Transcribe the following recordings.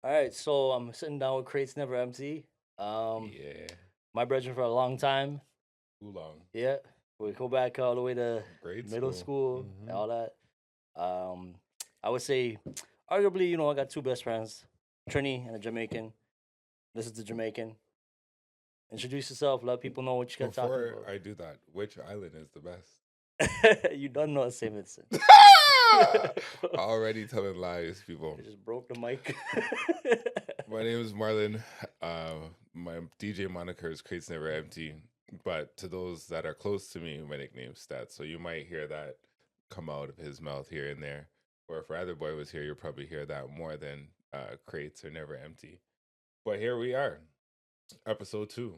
All right, so I'm sitting down with Crates Never Empty. Um, Yeah, my brethren for a long time. too long. Yeah, we go back all the way to Grade middle school. school, all that. Um, I would say, arguably, I got two best friends, Trini and a Jamaican. This is the Jamaican. Introduce yourself. Let people know what you got talking Before about. I do that, which island is the best? You don't know St. Vincent. Already telling lies, people. I just broke the mic. My name is Marlon. My DJ moniker is Crates Never Empty. But to those that are close to me, my nickname's Stats. So you might hear that come out of his mouth here and there. Or if Rather Boy was here, you'll probably hear that more than Crates are Never Empty. But here we are, episode 2.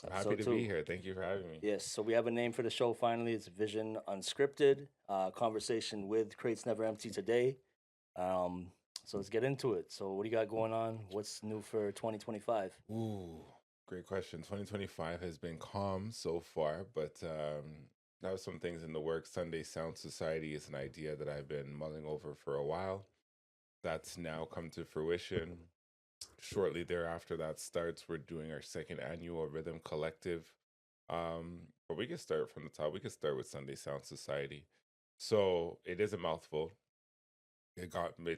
I'm happy Episode to be two. here. Thank you for having me. Yes, so we have a name for the show finally. It's VZN Unscripted. Conversation with Crates Never Empty today. Um, so let's get into it. So what do you got going on? What's new for 2025? Ooh, great question. 2025 has been calm so far, but I have some things in the works. Sunday Sound Society is an idea that I've been mulling over for a while. That's now come to fruition. Shortly thereafter, that starts. We're doing our second annual Rhythm Collective. But we can start from the top. We can start with Sunday Sound Society. So it is a mouthful. It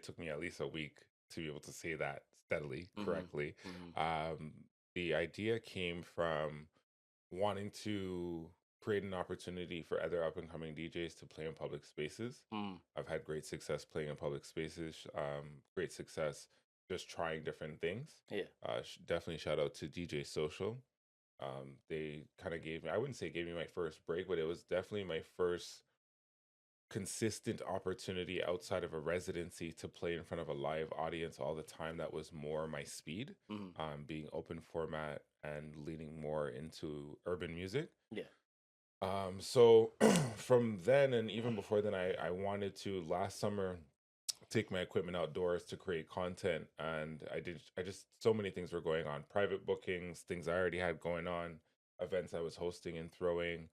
took me at least a week to be able to say that steadily, Mm-hmm. correctly. Mm-hmm. Um, the idea came from wanting to create an opportunity for other up and coming DJs to play in public spaces. Mm. I've had great success playing in public spaces, great success just trying different things. Yeah. Definitely shout out to DJ Social. They kind of gave me, I wouldn't say gave me my first break, but it was definitely my first consistent opportunity outside of a residency to play in front of a live audience all the time. That was more my speed, Mm-hmm. being open format and leaning more into urban music. Yeah. So from then and even before then, I wanted to last summer take my equipment outdoors to create content, and I just, so many things were going on, private bookings, things I already had going on, events I was hosting and throwing.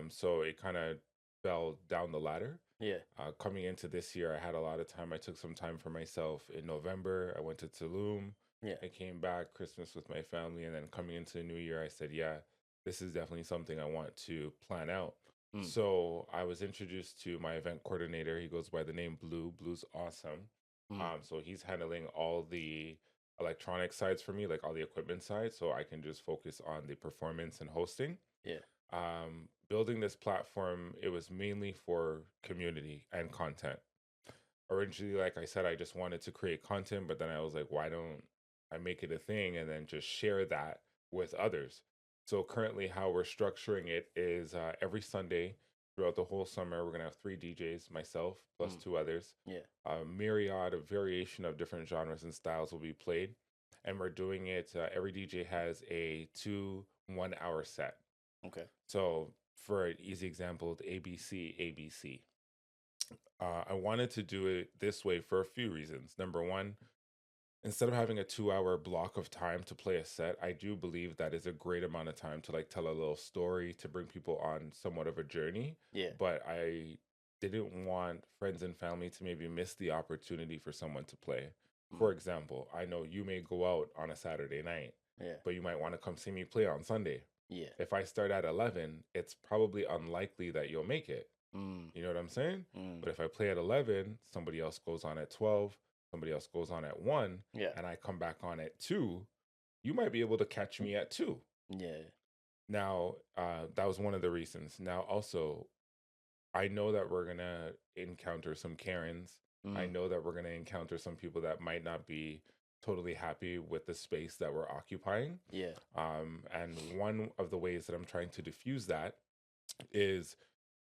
So it kind of fell down the ladder. Yeah. Coming into this year, I had a lot of time. I took some time for myself in November. I went to Tulum. Yeah. I came back Christmas with my family, and then coming into the new year, I said, "Yeah, this is definitely something I want to plan out." Mm. So I was introduced to my event coordinator. He goes by the name Blue. Blue's awesome. Mm. So he's handling all the electronic sides for me, like all the equipment side, so I can just focus on the performance and hosting. Yeah. Building this platform, it was mainly for community and content. Originally, like I said, I just wanted to create content, but then I was like, why don't I make it a thing and then just share that with others? So currently, how we're structuring it is every Sunday throughout the whole summer, we're gonna have 3 DJs, myself plus Mm. 2 others. Yeah. A myriad of variation of different genres and styles will be played, and we're doing it. Every DJ has a 2 1 hour set. Okay. So, for an easy example, the ABC, ABC. I wanted to do it this way for a few reasons. Number one, instead of having a 2 hour block of time to play a set, I do believe that is a great amount of time to like tell a little story, to bring people on somewhat of a journey. Yeah. But I didn't want friends and family to maybe miss the opportunity for someone to play. Mm. For example, I know you may go out on a Saturday night, Yeah. but you might want to come see me play on Sunday. Yeah. If I start at 11, it's probably unlikely that you'll make it. Mm. You know what I'm saying? Mm. But if I play at 11, somebody else goes on at 12, somebody else goes on at 1, Yeah. and I come back on at 2, you might be able to catch me at 2. Yeah. Now, that was one of the reasons. Now, also, I know that we're going to encounter some Karens. I Mm. know that we're going to encounter some people that might not be totally happy with the space that we're occupying. Yeah. And one of the ways that I'm trying to diffuse that is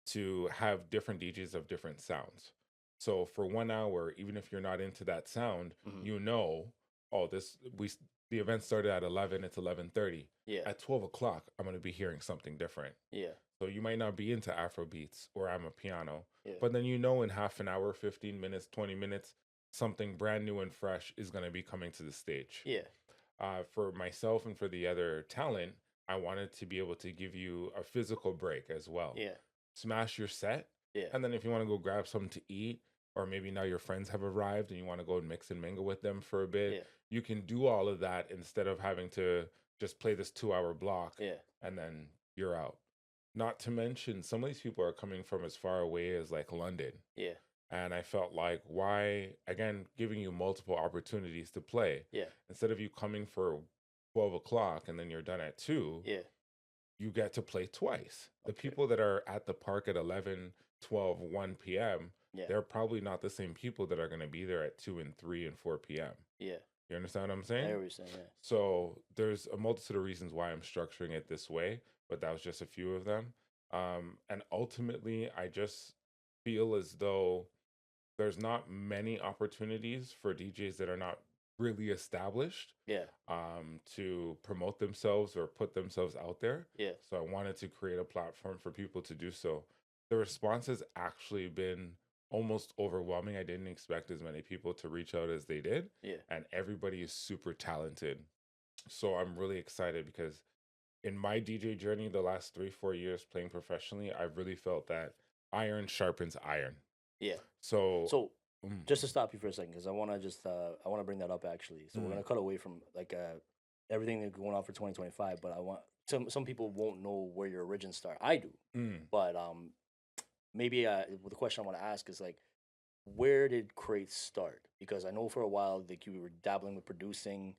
to have different DJs of different sounds. So for 1 hour, even if you're not into that sound, Mm-hmm. you know, oh, the event started at 11, it's 11:30. Yeah. At 12 o'clock, I'm gonna be hearing something different. Yeah. So you might not be into Afro beats or I'm a piano, Yeah. but then you know in half an hour, 15 minutes, 20 minutes, something brand new and fresh is gonna be coming to the stage. Yeah. For myself and for the other talent, I wanted to be able to give you a physical break as well. Yeah. Smash your set, Yeah. and then if you want to go grab something to eat, or maybe now your friends have arrived and you want to go and mix and mingle with them for a bit, Yeah. you can do all of that instead of having to just play this 2 hour block Yeah. and then you're out. Not to mention, some of these people are coming from as far away as like London. Yeah. And I felt like, why, again, giving you multiple opportunities to play. Yeah. Instead of you coming for 12 o'clock and then you're done at 2, Yeah. you get to play twice. The Okay. people that are at the park at 11, 12, 1 p.m., Yeah. they're probably not the same people that are going to be there at 2 and 3 and 4 p.m. Yeah. You understand what I'm I saying? hear what you're saying, yeah. So there's a multitude of reasons why I'm structuring it this way, but that was just a few of them. And ultimately, I just feel as though there's not many opportunities for DJs that are not really established Yeah. to promote themselves or put themselves out there. Yeah. So I wanted to create a platform for people to do so. The response has actually been almost overwhelming. I didn't expect as many people to reach out as they did. Yeah. And everybody is super talented. So I'm really excited because in my DJ journey, the last 3-4 years playing professionally, I've really felt that iron sharpens iron. Yeah. So, So just to stop you for a second, because I want to just I want to bring that up actually. So we're gonna cut away from like everything that's going on for 2025, but I want some people won't know where your origins start. I do, but maybe the question I want to ask is like, where did Crate start? Because I know for a while like you were dabbling with producing.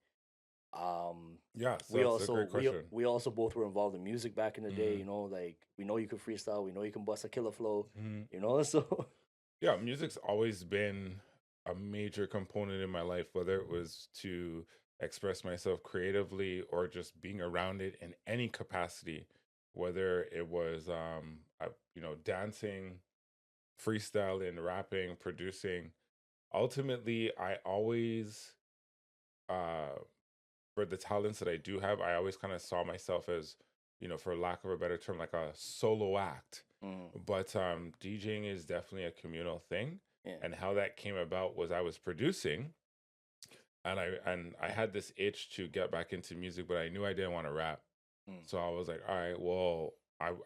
yeah, so We that's a great question. we also both were involved in music back in the day. You know, like we know you can freestyle. We know you can bust a killer flow. You know, so Yeah, music's always been a major component in my life, whether it was to express myself creatively or just being around it in any capacity, whether it was dancing, freestyling, rapping, producing. Ultimately, I always for the talents that I do have, I always kind of saw myself as, for lack of a better term, like a solo act. But DJing is definitely a communal thing. yeah. And how that came about was I was producing and I had this itch to get back into music, but I knew I didn't want to rap. So I was like, all right, well,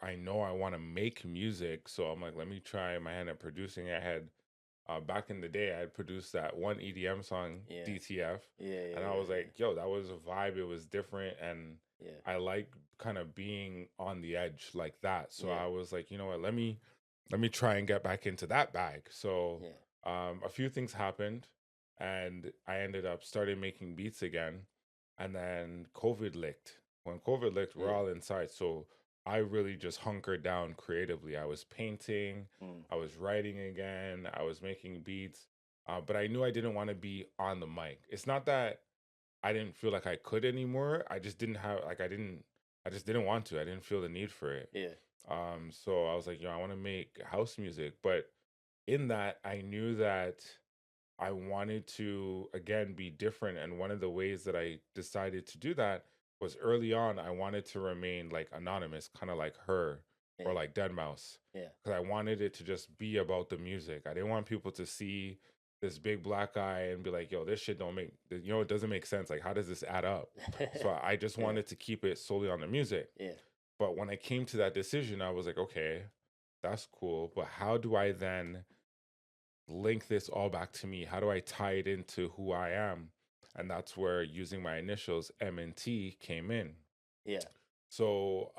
I know I want to make music. So I'm like, let me try my hand at producing. I had back in the day, I had produced that one EDM song, Yeah. DTF. Yeah, And I was like, yo, that was a vibe. It was different. And yeah. I like kind of being on the edge like that. So Yeah. I was like, you know what, let me try and get back into that bag. So a few things happened and I ended up started making beats again. And then COVID licked. When COVID licked, we're all inside. So I really just hunkered down creatively. I was painting, I was writing again, I was making beats. But I knew I didn't want to be on the mic. It's not that I didn't feel like I could anymore. I just didn't have I just didn't want to. I didn't feel the need for it. Yeah. So I was like, I want to make house music. But in that, I knew that I wanted to again be different. And one of the ways that I decided to do that was early on, I wanted to remain like anonymous, kind of like her or like Dead Mouse. Yeah. Because I wanted it to just be about the music. I didn't want people to see this big black guy and be like, yo, this shit don't make, it doesn't make sense. Like, how does this add up? So I just wanted to keep it solely on the music. Yeah. But when I came to that decision, I was like, okay, that's cool. But how do I then link this all back to me? How do I tie it into who I am? And that's where using my initials M&T came in. Yeah. So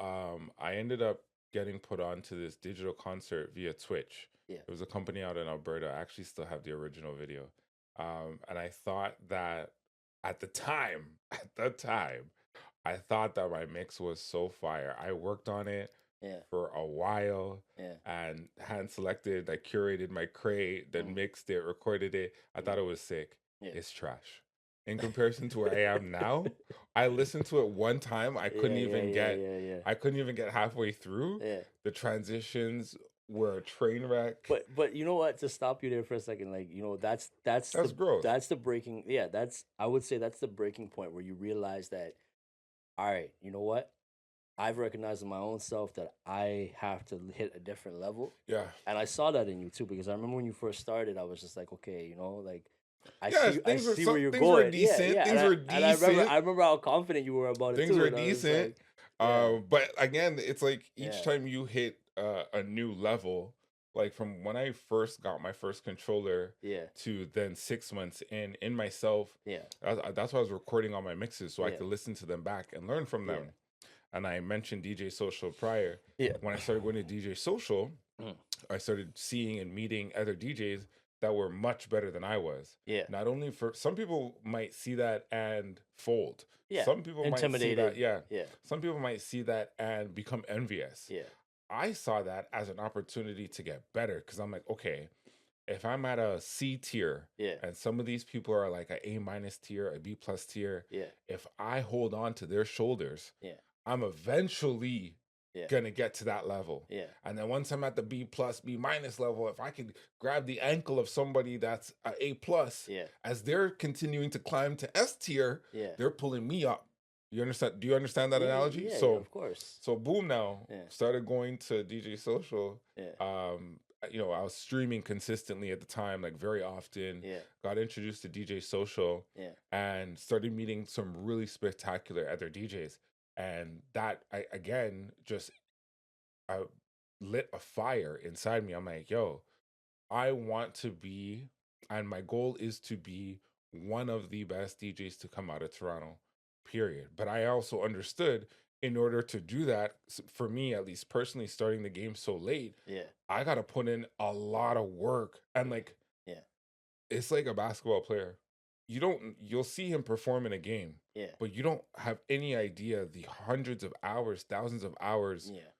I ended up getting put onto this digital concert via Twitch. Yeah. It was a company out in Alberta. I actually still have the original video. And I thought that at the time, I thought that my mix was so fire. I worked on it for a while and hand selected, I curated my crate, then mixed it, recorded it. I thought it was sick. It's trash. In comparison to where I am now, I listened to it one time. I couldn't even get halfway through. The transitions were a train wreck. But you know what? To stop you there for a second, like that's growth. That's the breaking. Yeah, I would say that's the breaking point where you realize that. All right, you know what? I've recognized in my own self that I have to hit a different level. Yeah. And I saw that in you too, because I remember when you first started, I was just like, okay, like I see where you're going. Were decent. Things were decent. And I remember how confident you were about it too. Things were decent. But again, it's like each time you hit a new level, like from when I first got my first controller Yeah. to then 6 months in myself. Yeah. That's why I was recording all my mixes so I Yeah. could listen to them back and learn from Yeah. them. And I mentioned DJ Social prior. Yeah. When I started going to DJ Social, Mm. I started seeing and meeting other DJs that were much better than I was. Yeah. Not only for some people might see that and fold. Yeah. Some people might see that, Intimidated. yeah. Yeah. Some people might see that and become envious. Yeah. I saw that as an opportunity to get better because I'm like, okay, if I'm at a C tier Yeah. and some of these people are like a A- tier, a B+ tier, Yeah. if I hold on to their shoulders, Yeah. I'm eventually Yeah. gonna get to that level. Yeah. And then once I'm at the B+, B- level, if I can grab the ankle of somebody that's a A+, Yeah. as they're continuing to climb to S tier, Yeah. they're pulling me up. You understand? Do you understand that Yeah, analogy? yeah, So, of course. so boom now, Yeah. started going to DJ Social. Yeah. I was streaming consistently at the time, like very often. Yeah. Got introduced to DJ Social Yeah. and started meeting some really spectacular other DJs. And that I again just lit a fire inside me. I'm like, yo, I want to be, and my goal is to be one of the best DJs to come out of Toronto, period. But I also understood in order to do that, for me, at least personally, starting the game so late, Yeah. I got to put in a lot of work. And like, Yeah. it's like a basketball player. You'll see him perform in a game, Yeah. but you don't have any idea the hundreds of hours, thousands of hours Yeah.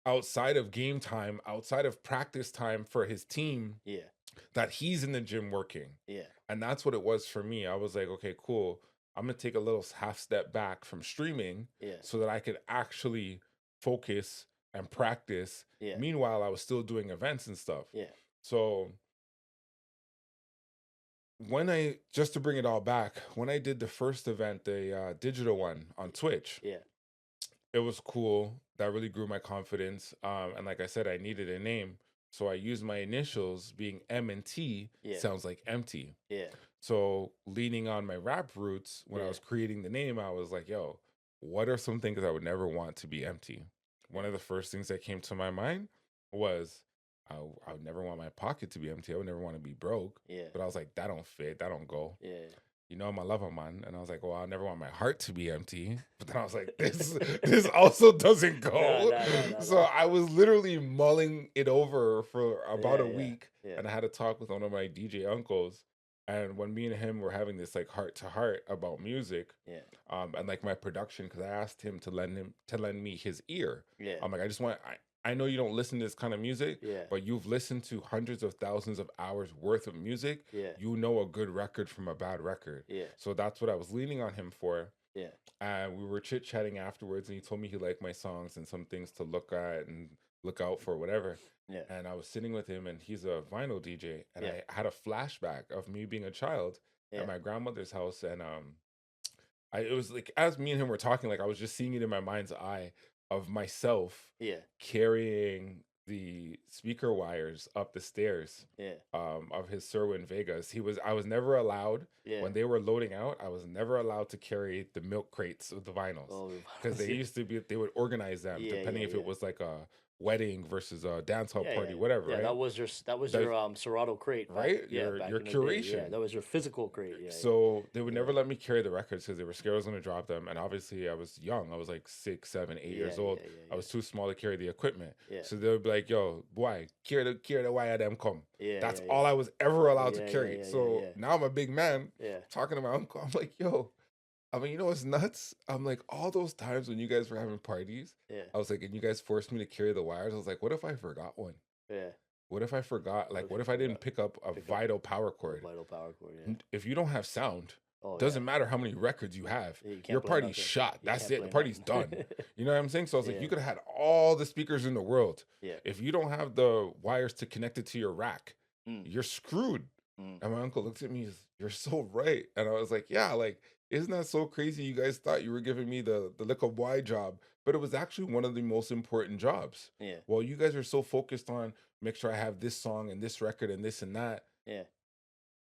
outside of game time, outside of practice time for his team Yeah. that he's in the gym working. Yeah. And that's what it was for me. I was like, okay, cool. I'm going to take a little half step back from streaming Yeah. so that I could actually focus and practice. Yeah. Meanwhile, I was still doing events and stuff. Yeah. So just to bring it all back, when I did the first event, the digital one on Twitch, Yeah. it was cool. That really grew my confidence. And like I said, I needed a name. So I used my initials being M and T, Yeah. sounds like empty. Yeah. So leaning on my rap roots, when I Yeah. was creating the name, I was like, yo, what are some things I would never want to be empty? One of the first things that came to my mind was I would never want my pocket to be empty. I would never want to be broke. Yeah. But I was like, that don't fit. That don't go. Yeah. You know, I'm a lover man. And I was like, well, I never want my heart to be empty. But then I was like, this also doesn't go. No. So I was literally mulling it over for about a Yeah. week. Yeah. And I had to talk with one of my DJ uncles. And when me and him were having this like heart to heart about music, Yeah. and like my production, because I asked him to lend me his ear. Yeah. I'm like, I know you don't listen to this kind of music, Yeah. but you've listened to hundreds of thousands of hours worth of music. Yeah. You know a good record from a bad record. Yeah. So that's what I was leaning on him for. Yeah. And we were chit chatting afterwards, and he told me he liked my songs and some things to look at and look out for, whatever. Yeah. And I was sitting with him, and he's a vinyl DJ, and Yeah. I had a flashback of me being a child Yeah. at my grandmother's house, and it was like as me and him were talking, like I was just seeing it in my mind's eye of myself Yeah. carrying the speaker wires up the stairs Yeah. of his Serwin Vegas. I was never allowed Yeah. when they were loading out. I was never allowed to carry the milk crates with the vinyls Oh, because they would organize them Yeah, depending yeah, if it yeah. was like a wedding versus a dance hall Yeah, party, yeah. whatever. Yeah, Right? that was your Serato crate, Right? Yeah, Your back in the day. curation. Yeah, that was your physical crate. Yeah. So they would Yeah. never let me carry the records because they were scared I was going to drop them. And obviously, I was young. I was like 6, 7, 8 years old. I was too small to carry the equipment. Yeah. So they would be like, "Yo, boy, carry the wire them come." Yeah. That's yeah, all I was ever allowed Yeah, to carry. yeah, yeah, So yeah. now I'm a big man Yeah. talking to my uncle. I'm like, "Yo, I mean, you know what's nuts? I'm like, all those times when you guys were having parties, Yeah. I was like, and you guys forced me to carry the wires. I was like, what if I forgot one? Yeah. What if I forgot? Like, what if I didn't pick up a vital power cord? Vital power cord. Yeah. If you don't have sound, Oh, doesn't matter how many records you have. Yeah, you can't Your play party's nothing. shot. You That's can't it. The play party's nothing. done. You know what I'm saying? So I was like, Yeah. you could have had all the speakers in the world. Yeah. If you don't have the wires to connect it to your rack, Mm. you're screwed. Mm. And my uncle looked at me, you're so right. And I was like, yeah, like, isn't that so crazy? You guys thought you were giving me the little boy job, but it was actually one of the most important jobs. Yeah. Well, you guys are so focused on make sure I have this song and this record and this and that. Yeah.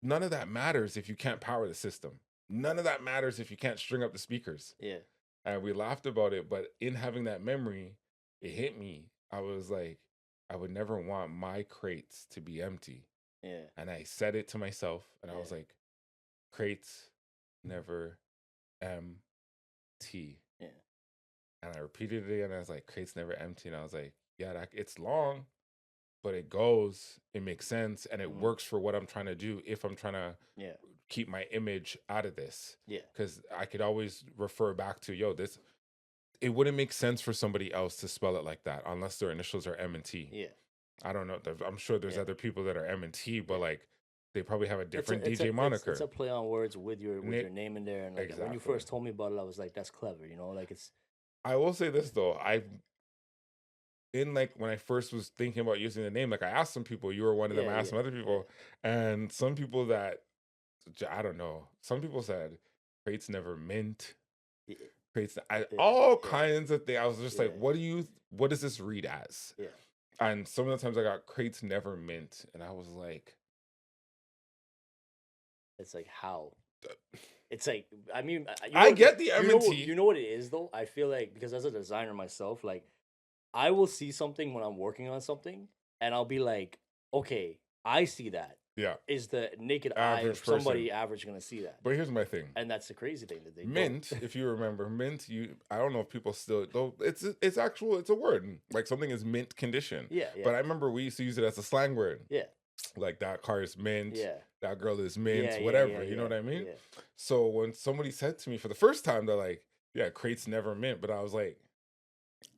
None of that matters if you can't power the system. None of that matters if you can't string up the speakers. Yeah. And we laughed about it, but in having that memory, it hit me. I was like, I would never want my crates to be empty. Yeah. And I said it to myself, and I was Yeah. like, crates never empty. Yeah. And I repeated it again, and I was like, crates never empty. And I was like, yeah, it's long, but it goes, it makes sense, and it works for what I'm trying to do if I'm trying to Yeah. keep my image out of this. Yeah. Because I could always refer back to, this, it wouldn't make sense for somebody else to spell it like that unless their initials are M and T. Yeah. I don't know. I'm sure there's other people that are M and T, but like they probably have a different DJ moniker. It's a play on words with your name in there. And like when you first told me about it, I was like, that's clever, you know, like it's. I will say this though, when I first was thinking about using the name, like I asked some people, you were one of them, I asked some other people, and some people that, I don't know, some people said crates never mint. Crates, all kinds of things. I was just like, what does this read as? Yeah. And some of the times I got crates never mint, and I was like, it's like how? It's like, I mean, I get the M&T. You know what it is though? I feel like, because as a designer myself, like I will see something when I'm working on something, and I'll be like, okay, I see that. Yeah. Is the naked eye of somebody average going to see that? But here's my thing. And that's the crazy thing that they mint, if you remember, mint, I don't know if people still, though it's a word. Like something is mint condition. Yeah. But I remember we used to use it as a slang word. Yeah. Like that car is mint. Yeah. That girl is mint, whatever. You know what I mean? Yeah. So when somebody said to me for the first time, they're like, yeah, crates never mint. But I was like,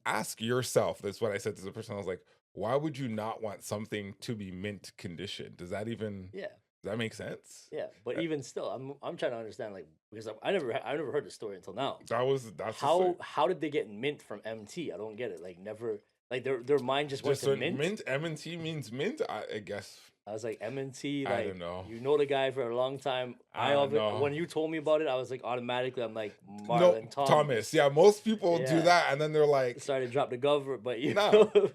ask yourself. That's what I said to the person. I was like, why would you not want something to be mint condition? Does that even... Yeah. Does that make sense? Yeah, but even still, I'm trying to understand, like, because I never heard the story until now. That's how did they get mint from MT? I don't get it. Like never, like their mind just went to mint. Mint, M&T means mint. I guess. I was like M&T. Like, I don't know. You know the guy for a long time. When you told me about it, I was like automatically. I'm like Marlon Thomas. Yeah, most people do that, and then they're like started to drop the government, but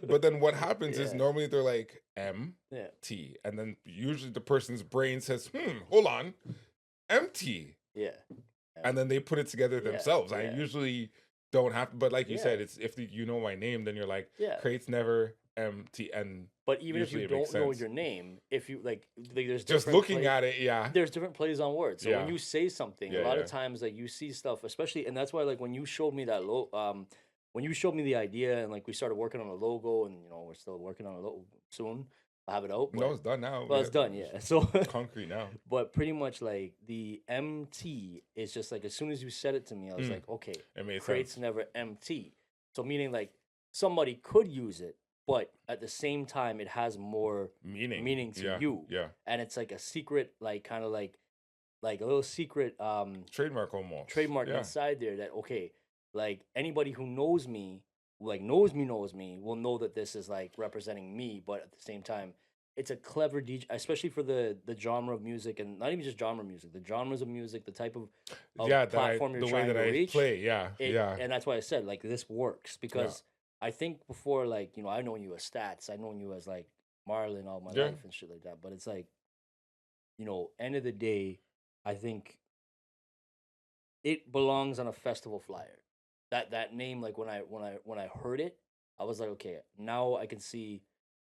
But then what happens is normally they're like M-T, and then usually the person's brain says, hold on, MT. Yeah. And then they put it together themselves. I usually don't have to, but like you said, it's if you know my name, then you're like, crates never MT. And but even if you don't know your name, if you like there's just looking at it, there's different plays on words. So when you say something, a lot of times like you see stuff, especially, and that's why like when you showed me that when you showed me the idea and like we started working on a logo, and you know we're still working on a logo soon. I'll have it out. No, it's done now. Well, it's done, So concrete now. But pretty much like the MT is just like as soon as you said it to me, I was like, okay, it made crates sense. never empty. So meaning like somebody could use it, but at the same time it has more meaning to you. Yeah. And it's like a secret, like kind of like a little secret trademark almost. Trademark inside there that okay, like anybody who knows me, like knows me will know that this is like representing me, but at the same time it's a clever DJ, especially for the genre of music, and not even just genre music, the genres of music, the type of platform you're trying to reach. And that's why I said like this works, because I think before, like, you know, I've known you as Stats, I've known you as like Marlon all my life and shit like that, but it's like, you know, end of the day, I think it belongs on a festival flyer. That name, like when I heard it, I was like, okay, now I can see.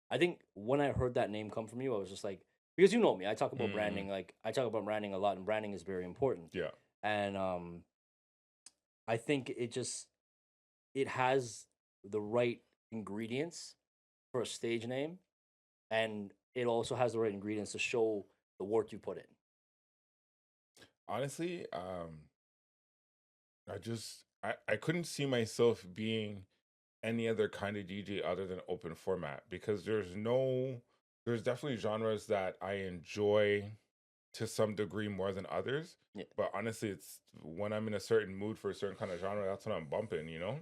I think when I heard that name come from you, I was just like, because you know me, I talk about branding, like I talk about branding a lot, and branding is very important. Yeah. And I think it has the right ingredients for a stage name, and it also has the right ingredients to show the work you put in. Honestly, I couldn't see myself being any other kind of DJ other than open format, because there's definitely genres that I enjoy to some degree more than others. Yeah. But honestly, it's when I'm in a certain mood for a certain kind of genre, that's when I'm bumping, you know?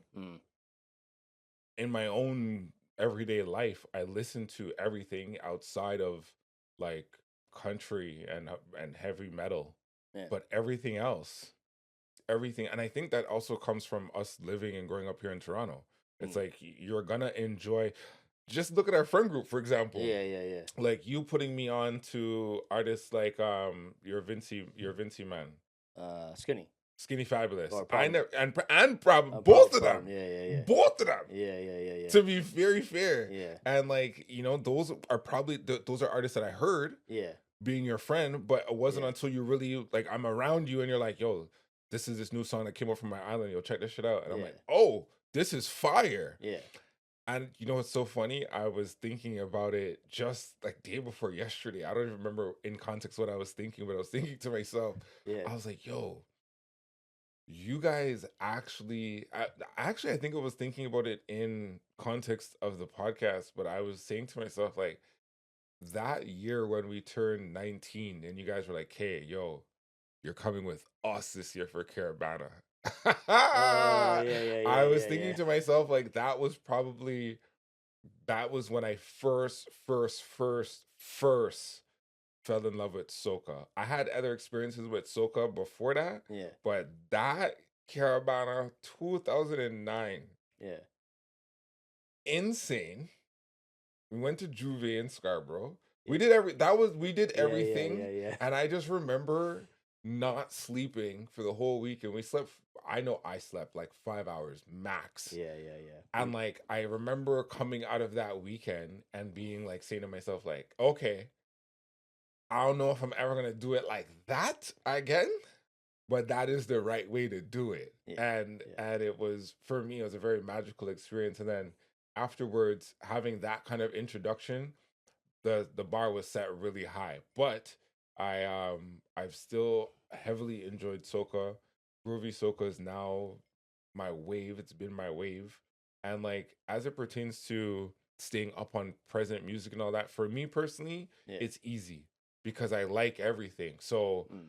In my own everyday life, I listen to everything outside of like country and heavy metal. Yeah. But everything else, and I think that also comes from us living and growing up here in Toronto. It's like you're gonna enjoy. Just look at our friend group, for example. Yeah. Like you putting me on to artists like your Vinci man. Skinny. Skinny Fabulous. or I problem, never and probably problem, both of them. problem. Yeah, yeah, yeah, Both of them. yeah, yeah, yeah, yeah, To be very fair. yeah, And like, those are probably those are artists that I heard yeah, being your friend, but it wasn't yeah, until you really like I'm around you and you're like, yo, this is this new song that came up from my island. Yo, check this shit out. And I'm yeah, like, oh, this is fire. yeah. And you know what's so funny? I was thinking about it just like day before yesterday. I don't even remember in context what I was thinking, but I was thinking to myself, Yeah. I was like, yo, you guys actually I think I was thinking about it in context of the podcast, but I was saying to myself, like, that year when we turned 19 and you guys were like, hey, yo, you're coming with us this year for Caravana. Oh, yeah, yeah, I yeah, was yeah, thinking yeah. to myself, like, that was when I first fell in love with soca. I had other experiences with soca before that, Yeah, but that Caravana 2009, yeah, insane. We went to Juve in Scarborough. yeah, We did yeah, yeah, everything, yeah, yeah, and I just remember not sleeping for the whole week. And we slept. I know I slept like 5 hours max. yeah, yeah, yeah. And like I remember coming out of that weekend and being like saying to myself, like, okay, I don't know if I'm ever gonna do it like that again, but that is the right way to do it. Yeah, yeah, And it was, for me, it was a very magical experience. And then afterwards, having that kind of introduction, the bar was set really high. But I've still heavily enjoyed soca. Groovy soca is now my wave. It's been my wave. And like as it pertains to staying up on present music and all that, for me personally, yeah. it's easy because I like everything. So Mm.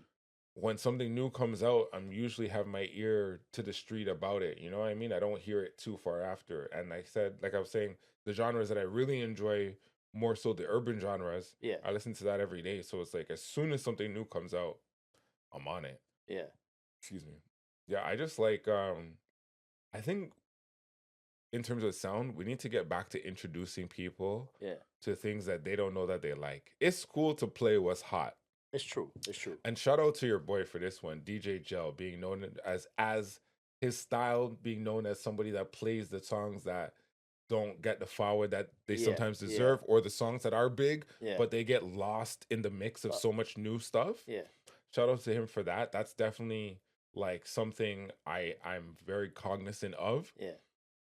when something new comes out, I'm usually have my ear to the street about it. You know what I mean? I don't hear it too far after. And like I was saying, the genres that I really enjoy, more so the urban genres, Yeah, I listen to that every day. So it's like as soon as something new comes out, I'm on it. yeah, Excuse me. Yeah, I just like I think in terms of sound, we need to get back to introducing people yeah. to things that they don't know that they like. It's cool to play what's hot. It's true. It's true. And shout out to your boy for this one, DJ Gel, being known as his style, being known as somebody that plays the songs that don't get the forward that they Yeah, sometimes yeah, deserve, or the songs that are big, yeah, but they get lost in the mix of uh, so much new stuff. yeah, Shout out to him for that. That's definitely like something I'm very cognizant of yeah,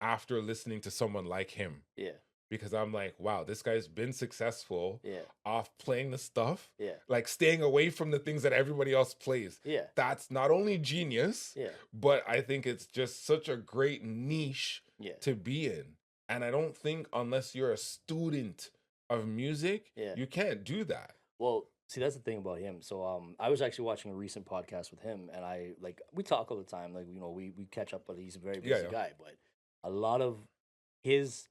after listening to someone like him, yeah, because I'm like, wow, this guy's been successful yeah, off playing the stuff, yeah, like staying away from the things that everybody else plays. yeah, That's not only genius, yeah, but I think it's just such a great niche yeah, to be in. And I don't think unless you're a student of music, yeah. you can't do that. Well, see, that's the thing about him. So, I was actually watching a recent podcast with him, and we talk all the time. Like, we catch up, but he's a very Yeah, busy yeah. guy. But a lot of his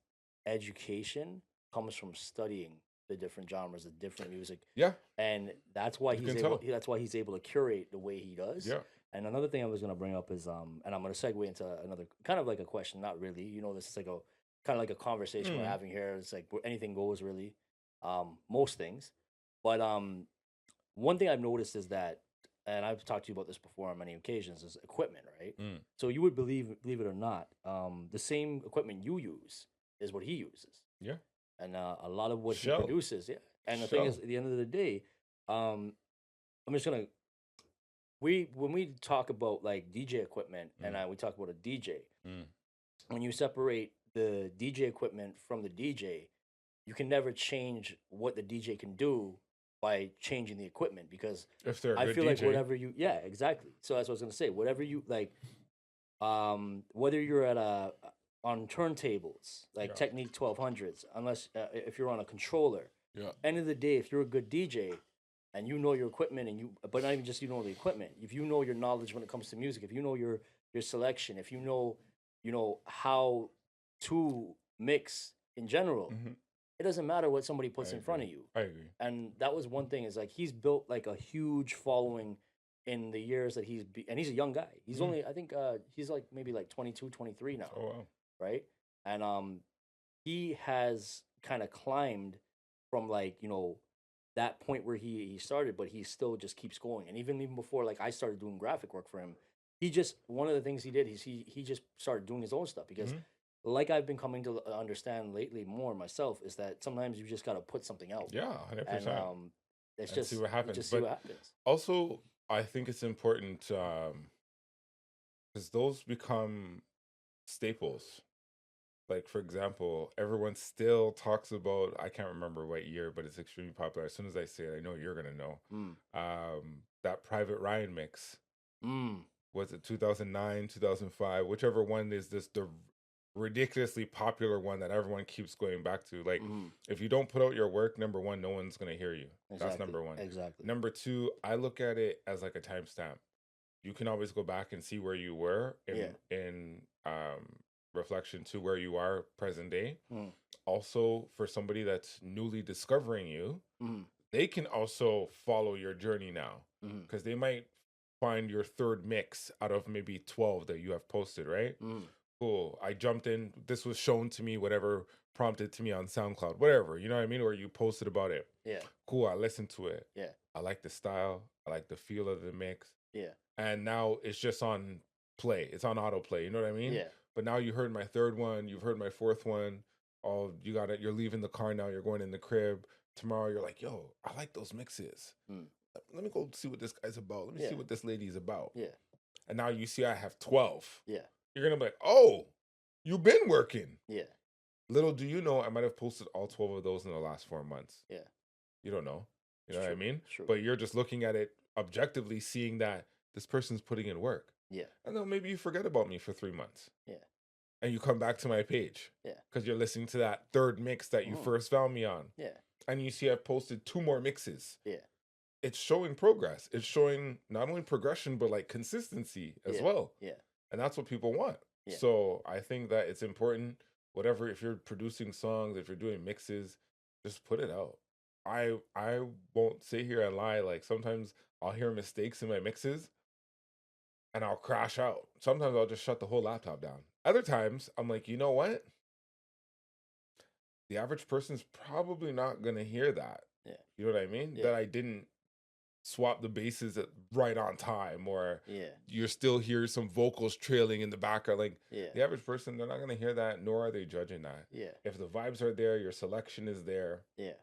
education comes from studying the different genres, the different music, Yeah, and that's why you he's can able. tell. That's why he's able to curate the way he does. Yeah. And another thing I was gonna bring up is and I'm gonna segue into another kind of like a question. Not really, this is like a kind of like a conversation we're Mm, having here. It's like anything goes really, most things. But one thing I've noticed is that, and I've talked to you about this before on many occasions, is equipment, right? mm. So you would believe it or not, the same equipment you use is what he uses, Yeah. and a lot of what he Shell. produces, yeah. And the thing is, Shell. at the end of the day, um, I'm just gonna when we talk about like DJ equipment, and Mm, we talk about a DJ, mm. when you separate the DJ equipment from the DJ, you can never change what the DJ can do by changing the equipment, because If they're a I good feel like DJ. whatever you, yeah, exactly. So that's what I was gonna say. Whatever you like, whether you're at a on turntables like Yeah. Technique 1200s, unless if you're on a controller, Yeah. end of the day, if you're a good DJ and you know your equipment, but not even just you know the equipment, if you know your knowledge when it comes to music, if you know your selection, if you know how to mix in general, Hmm. it doesn't matter what somebody I puts in front agree. of you. I agree. And that was one thing, is like he's built like a huge following in the years that and he's a young guy. He's Mm. only, I think, he's like maybe like 22, 23 now, Oh wow. right? And he has kind of climbed from like, that point where he started, but he still just keeps going. And even before like I started doing graphic work for him, he just one of the things he did is he just started doing his own stuff because like I've been coming to understand lately more myself is that sometimes you just got to put something out Yeah, and 100%. it's And see just what you happens. just see But what happens. also, I think it's important because those become staples. Like, for example, everyone still talks about, I can't remember what year, but it's extremely popular. As soon as I say it, I know you're going to know. That Private Ryan mix. Was it 2009, 2005? Whichever one is the ridiculously popular one that everyone keeps going back to. Like, if you don't put out your work, number one, no one's going to hear you. That's number one. Exactly. Number two, I look at it as like a timestamp. You can always go back and see where you were in reflection to where you are present day. Also, for somebody that's newly discovering you, they can also follow your journey now because they might find your third mix out of maybe 12 that you have posted, right? Cool. I jumped in. This was shown to me, whatever prompted to me on SoundCloud, whatever, you know what I mean? Or you posted about it. Yeah. Cool. I listened to it. Yeah. I like the style. I like the feel of the mix. Yeah. And now it's just on play. It's on autoplay. You know what I mean? Yeah. But now you heard my third one. You've heard my fourth one. Oh, you got it. You're leaving the car now. You're going in the crib. Tomorrow you're like, yo, I like those mixes. Let me go see what this guy's about. Let me see what this lady's about. Yeah. And now you see I have 12. Yeah. You're going to be like, oh, you've been working. Yeah. Little do you know, I might have posted all 12 of those in the last 4 months. Yeah. You don't know. You know what I mean? True. But you're just looking at it objectively, seeing that this person's putting in work. Yeah. And then maybe you forget about me for 3 months. Yeah. And you come back to my page. Yeah. Because you're listening to that third mix that you first found me on. Yeah. And you see I've posted 2 more mixes. Yeah. It's showing progress. It's showing not only progression, but like consistency as well. Yeah. And that's what people want. Yeah. So I think that it's important, whatever, if you're producing songs, if you're doing mixes, just put it out. I won't sit here and lie. Like sometimes I'll hear mistakes in my mixes and I'll crash out. Sometimes I'll just shut the whole laptop down. Other times I'm like, you know what? The average person's probably not going to hear that. Yeah. You know what I mean? Yeah. That I didn't swap the basses right on time, or Yeah. you're still hear some vocals trailing in the background. Like Yeah. the average person, they're not going to hear that, nor are they judging that. Yeah. If the vibes are there, your selection is there. Yeah.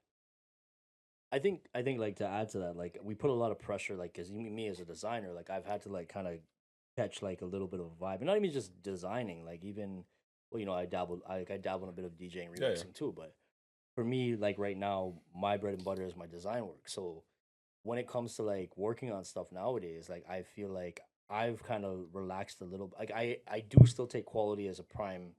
I think like to add to that, like we put a lot of pressure, like because me as a designer, like I've had to like kind of catch like a little bit of a vibe, and not even just designing, like even well, I dabble in a bit of DJing, remixing too. But for me, like right now, my bread and butter is my design work. So when it comes to like working on stuff nowadays, like I feel like I've kind of relaxed a little. Like I do still take quality as a prime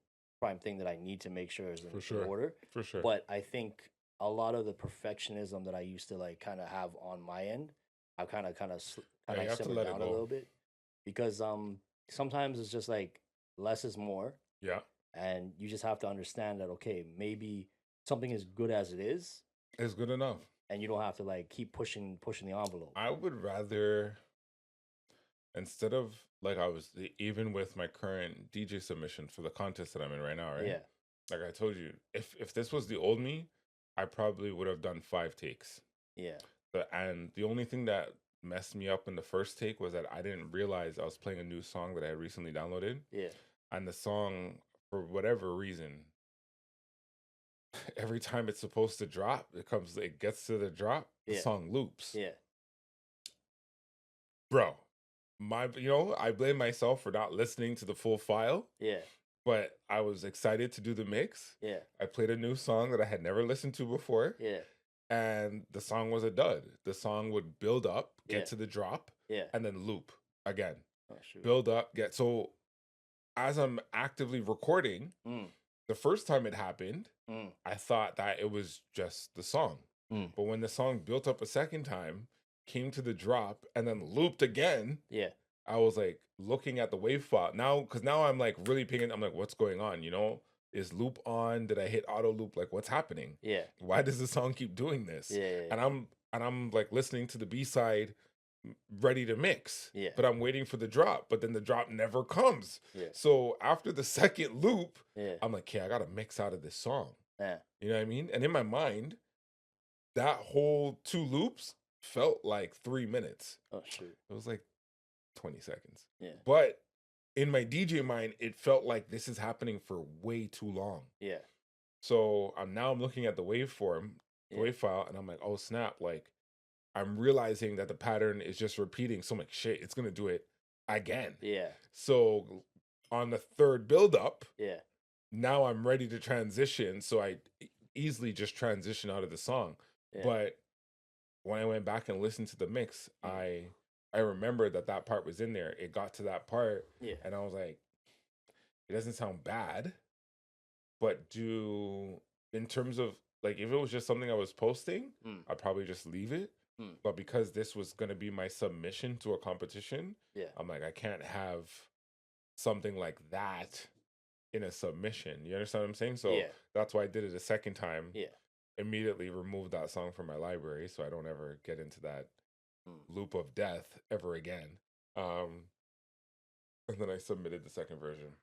thing that I need to make sure is in order. For sure. But I think a lot of the perfectionism that I used to like kind of have on my end, I've kind of simmered down a little bit because sometimes it's just like less is more. Yeah. And you just have to understand that okay, maybe something as good as it is good enough. And you don't have to like keep pushing the envelope. I would rather, instead of like I was even with my current DJ submission for the contest that I'm in right now, right? Yeah. Like I told you, if this was the old me, I probably would have done 5 takes. Yeah. And the only thing that messed me up in the first take was that I didn't realize I was playing a new song that I had recently downloaded. Yeah. And the song, for whatever reason, every time it's supposed to drop, it gets to the drop, the song loops. Yeah. Bro, I blame myself for not listening to the full file. Yeah. But I was excited to do the mix. Yeah. I played a new song that I had never listened to before. Yeah. And the song was a dud. The song would build up, get to the drop, and then loop again. Oh, shoot. Build up, so as I'm actively recording, the first time it happened, I thought that it was just the song. But when the song built up a second time, came to the drop, and then looped again, I was like looking at the wave file now, because now I'm like really picking. I'm like, what's going on? Is loop on? Did I hit auto loop? Like, what's happening? Yeah. Why does the song keep doing this? Yeah. And I'm like listening to the B-side, ready to mix. Yeah. But I'm waiting for the drop, but then the drop never comes. Yeah. So after the second loop, I'm like, okay, I gotta mix out of this song. Yeah. You know what I mean? And in my mind, that whole 2 loops felt like 3 minutes. Oh shoot. It was like 20 seconds. Yeah. But in my DJ mind, it felt like this is happening for way too long. Yeah. So I'm looking at the waveform, the Yeah. wave file, and I'm like, oh snap! Like I'm realizing that the pattern is just repeating. So I'm like, shit, it's gonna do it again. Yeah. So on the third build up, Yeah. now I'm ready to transition. So I easily just transition out of the song. Yeah. But when I went back and listened to the mix, I remembered that part was in there. It got to that part, Yeah. and I was like, it doesn't sound bad, but in terms of like, if it was just something I was posting, I'd probably just leave it. But because this was going to be my submission to a competition, Yeah. I'm like, I can't have something like that in a submission. You understand what I'm saying? So Yeah. that's why I did it a second time. Yeah. Immediately removed that song from my library so I don't ever get into that loop of death ever again. And then I submitted the second version.